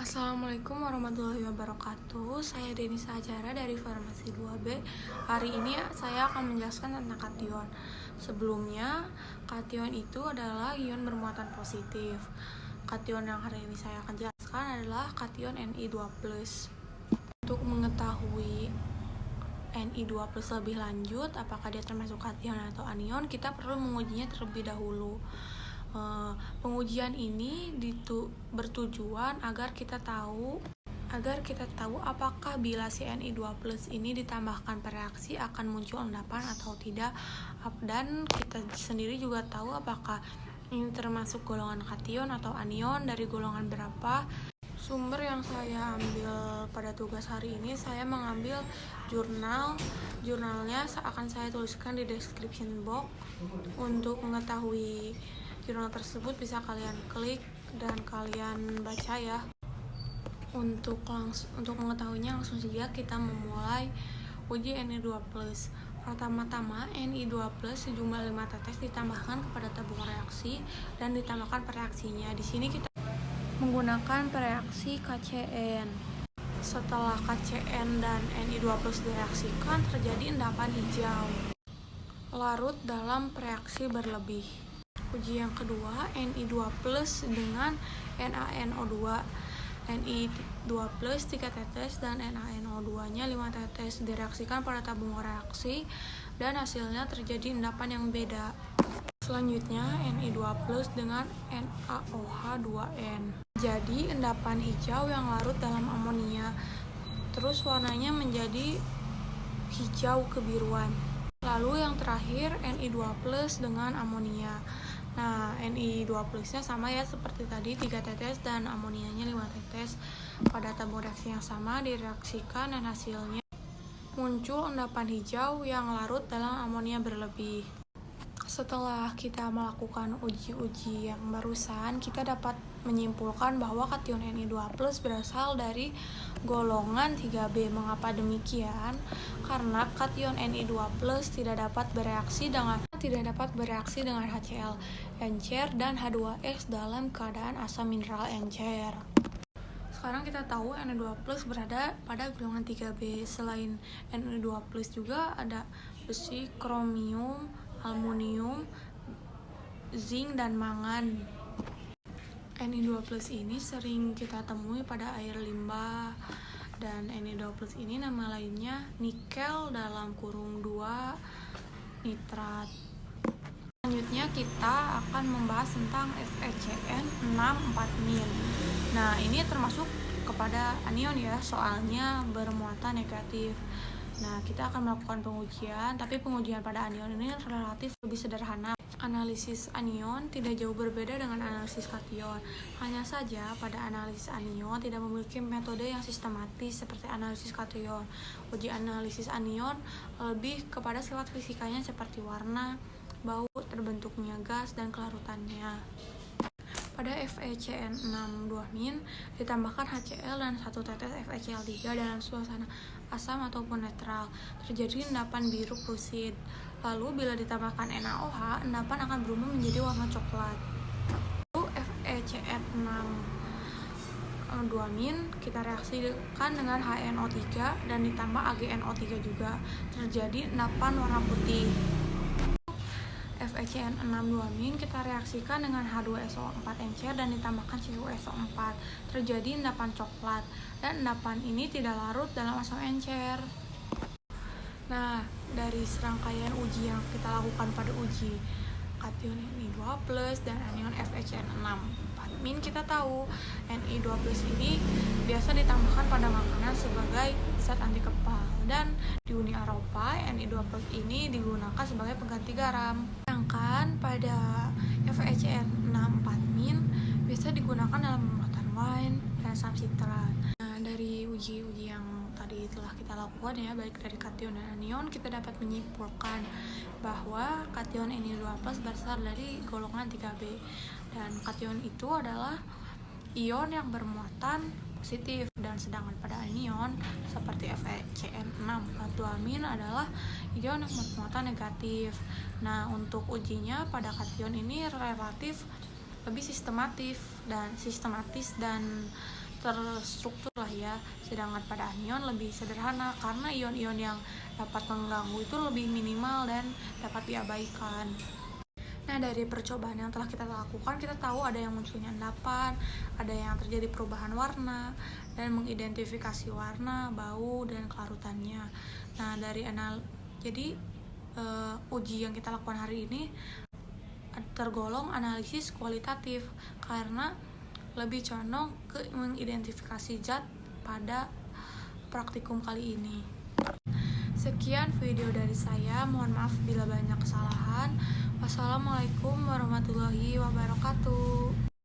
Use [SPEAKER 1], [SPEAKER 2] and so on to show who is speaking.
[SPEAKER 1] Assalamualaikum warahmatullahi wabarakatuh. Saya Denisa Acara dari Farmasi 2B. Hari ini saya akan menjelaskan tentang kation. Sebelumnya, kation itu adalah ion bermuatan positif. Kation yang hari ini saya akan jelaskan adalah kation Ni2+. Untuk mengetahui Ni2+ lebih lanjut, apakah dia termasuk kation atau anion, kita perlu mengujinya terlebih dahulu. Pengujian ini bertujuan agar kita tahu apakah bila si Ni2+ ini ditambahkan reaksi akan muncul endapan atau tidak, dan kita sendiri juga tahu apakah ini termasuk golongan kation atau anion, dari golongan berapa. Sumber yang saya ambil pada tugas hari ini, saya mengambil jurnalnya akan saya tuliskan di description box. Untuk mengetahui jurnal tersebut bisa kalian klik dan kalian baca ya. Untuk mengetahuinya langsung saja kita memulai uji Ni2+. Pertama-tama Ni2+ sejumlah 5 tetes ditambahkan kepada tabung reaksi dan ditambahkan reaksinya. Di sini kita menggunakan reaksi KCN. Setelah KCN dan Ni2+ direaksikan, terjadi endapan hijau larut dalam reaksi berlebih. Uji yang kedua, Ni2+ dengan NaNO2. Ni2+ 3 tetes dan NaNO2-nya 5 tetes direaksikan pada tabung reaksi dan hasilnya terjadi endapan yang beda. Selanjutnya, Ni2+ dengan NaOH2N. Jadi, endapan hijau yang larut dalam amonia. Terus warnanya menjadi hijau kebiruan. Lalu yang terakhir, Ni2+ dengan amonia. Nah, Ni2+-nya sama ya seperti tadi, 3 tetes dan amonianya 5 tetes pada tabung reaksi yang sama direaksikan dan hasilnya muncul endapan hijau yang larut dalam amonia berlebih. Setelah kita melakukan uji-uji yang barusan, kita dapat menyimpulkan bahwa kation Ni2+ berasal dari golongan 3B. Mengapa demikian? Karena kation Ni2+ tidak dapat bereaksi dengan HCl encer dan H2S dalam keadaan asam mineral encer. Sekarang kita tahu Ni2+ berada pada golongan 3B. Selain Ni2+ juga ada besi, kromium, aluminium, zinc, dan mangan. Ni2+ ini sering kita temui pada air limbah, dan Ni2+ ini nama lainnya nikel dalam kurung 2 nitrat. Selanjutnya kita akan membahas tentang FeCN6,4-. Nah, ini termasuk kepada anion ya, soalnya bermuatan negatif. Nah, kita akan melakukan pengujian, tapi pengujian pada anion ini relatif lebih sederhana. Analisis anion tidak jauh berbeda dengan analisis kation. Hanya saja pada analisis anion tidak memiliki metode yang sistematis seperti analisis kation. Uji analisis anion lebih kepada sifat fisikanya seperti warna, bau, terbentuknya gas, dan kelarutannya. Pada FeCN6,2- ditambahkan HCl dan 1 tetes FeCl3 dalam suasana asam ataupun netral, terjadi endapan biru prusid. Lalu bila ditambahkan NaOH, endapan akan berubah menjadi warna coklat. Lalu FeCN6,2- kita reaksikan dengan HNO3 dan ditambah AgNO3 juga, terjadi endapan warna putih. FeCN6,2- kita reaksikan dengan H2SO4 encer dan ditambahkan CuSO4, terjadi endapan coklat, dan endapan ini tidak larut dalam asam encer. Nah, dari serangkaian uji yang kita lakukan pada uji kation Ni2+ dan anion FeCN6,4-, kita tahu Ni2+ ini biasa ditambahkan pada makanan sebagai zat anti kepal, dan di Uni Eropa Ni2+ ini digunakan sebagai pengganti garam. Sedangkan pada FeCN6,4- biasa digunakan dalam pembuatan wine dan asam sitrat. Nah, dari uji-uji yang tadi telah kita lakukan ya, baik dari kation dan anion, kita dapat menyimpulkan bahwa kation Ni2+ berasal dari golongan 3B, dan kation itu adalah ion yang bermuatan positif, dan sedangkan pada anion seperti FeCN6,2- adalah ion yang bermuatan negatif. Nah, untuk ujinya pada kation ini relatif lebih sistematis dan terstruktur lah ya. Sedangkan pada anion lebih sederhana karena ion-ion yang dapat mengganggu itu lebih minimal dan dapat diabaikan. Nah, dari percobaan yang telah kita lakukan, kita tahu ada yang munculnya endapan, ada yang terjadi perubahan warna, dan mengidentifikasi warna, bau, dan kelarutannya. Nah, jadi uji yang kita lakukan hari ini tergolong analisis kualitatif karena lebih condong ke mengidentifikasi zat pada praktikum kali ini. Sekian video dari saya, mohon maaf bila banyak kesalahan. Wassalamualaikum warahmatullahi wabarakatuh.